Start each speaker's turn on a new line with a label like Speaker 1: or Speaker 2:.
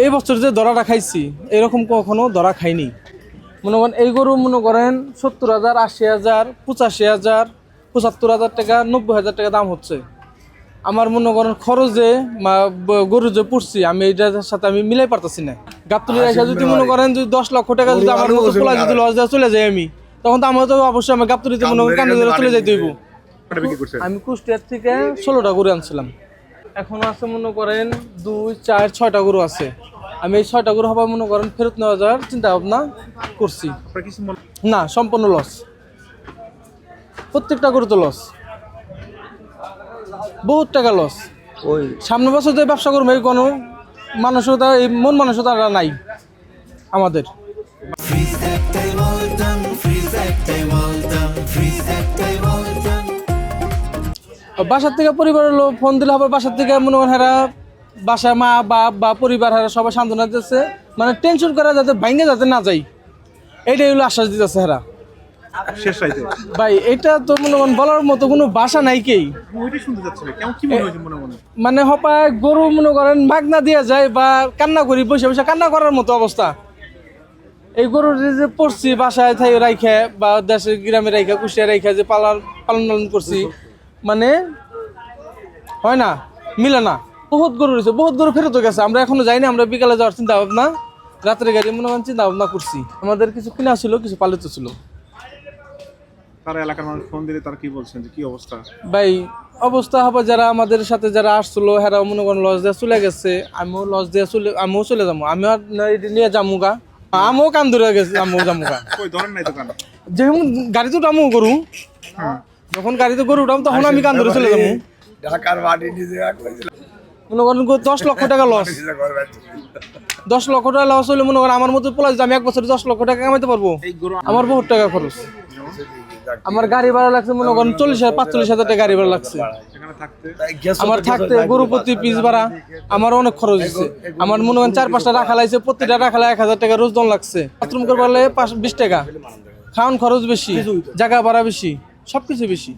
Speaker 1: এই বছর যে ধরাটা খাইছি এরকম কখনো ধরা খাইনি। মনে করেন এই গরু মনে করেন 70,000, 80,000, 85,000, 75,000 টাকা, 90,000 টাকা দাম হচ্ছে। আমার মনে করেন খরচে গরু যে পুষছি আমি এইটার সাথে আমি মিলাই পারতেছি না। গাবতলি রেখা যদি মনে করেন যদি 10 লক্ষ টাকা যদি আমার মতো পোলা যদি লস দেওয়া চলে যাই আমি, তখন তো আমার তো অবশ্যই আমি গাবতলিতে মনে করেন কান্দে চলে যাইতে হইব। আমি কুষ্টিয়ার থেকে 16টা গরু আনছিলাম, এখনো আছে মনে করেন 2, 4, 6টা গরু আছে। আমি এই 6টা গরু হবে মনে করেন ফেরত নেওয়া যাওয়ার চিন্তা ভাবনা করছি। না, সম্পূর্ণ লস, প্রত্যেকটা গরু তো লস, বহুত টাকা লস। ওই সামনে বছর যে ব্যবসা করবো এই কোনো মানসিকতা, এই মন মানসিকতা নাই আমাদের। বাসার থেকে পরিবারের লোক ফোন দিলে হবে, বাসার থেকে মনে করেন হেরা বাসায় মা বাপ বা পরিবার হেরা সবাই সান্ত্বনা দিতেছে, মানে টেনশন করা যাতে ভাঙ্গে যাতে না যাই, এইটাই হলো আশ্বাস দিতেছে হেরা। ভাই এটা তো মনে করেন বলার মতো কোনো ভাষা নাই কেই। মানে হপায় গরু মনে করেন মাগনা দিয়া যায় বা কান্না করি, বসে বসে কান্না করার মতো অবস্থা। এই গরুর যে পড়ছি বাসায় থাই রাইখে বা দেশের গ্রামে রাইখা কুষ্টিয়া রাইখা যে পালন করছি, মানে হয় না, মিলে না। বহুত গরু রয়েছে, বহুত গরু ফেরত গেছে, আমরা এখনো যাইনি। আমরা বিকালে যাওয়ার চিন্তা ভাবনা, রাত্রে গাড়ি মনে করেন চিন্তা ভাবনা করছি। আমাদের কিছু কিনা ছিল, কিছু পালিত ছিল।
Speaker 2: তারা এলাকার মানুষ ফোন দিলে তারা কি বলছেন যে কি অবস্থা?
Speaker 1: ভাই অবস্থা হবে যারা আমাদের সাথে যারা আসছিল হেরা মনে করেন লস দিয়ে চলে গেছে, আমিও চলে যাবো, আমিও নিয়ে যামুগা, আমিও কান ধরে গেছে, আমিও যামুগা। যেমন গাড়িতে উঠামো গরু, যখন গাড়িতে গরু উঠাম তখন আমি কান ধরে চলে যাবো। মনে করেন 10 লক্ষ টাকা লস, 10 লক্ষ টাকা লস হলে মনে করেন আমার মতো পোলা আমি 1 বছরে 10 লক্ষ টাকা কামাইতে পারবো? আমার বহুত টাকা খরচ। আমার গাড়ি ভাড়া লাগছে মনে করেন 45,000 টাকা গাড়ি ভাড়া লাগছে আমার থাকতে। গরু প্রতি পিস ভাড়া আমার অনেক খরচ হচ্ছে। আমার মনে করেন 4-5টা রাখা লাগছে, প্রত্যেকটা রাখালে 1,000 টাকা রোজ দন লাগছে। বাথরুম করবার 20 টাকা, খাওয়ান খরচ বেশি, জায়গা ভাড়া বেশি, সবকিছু বেশি।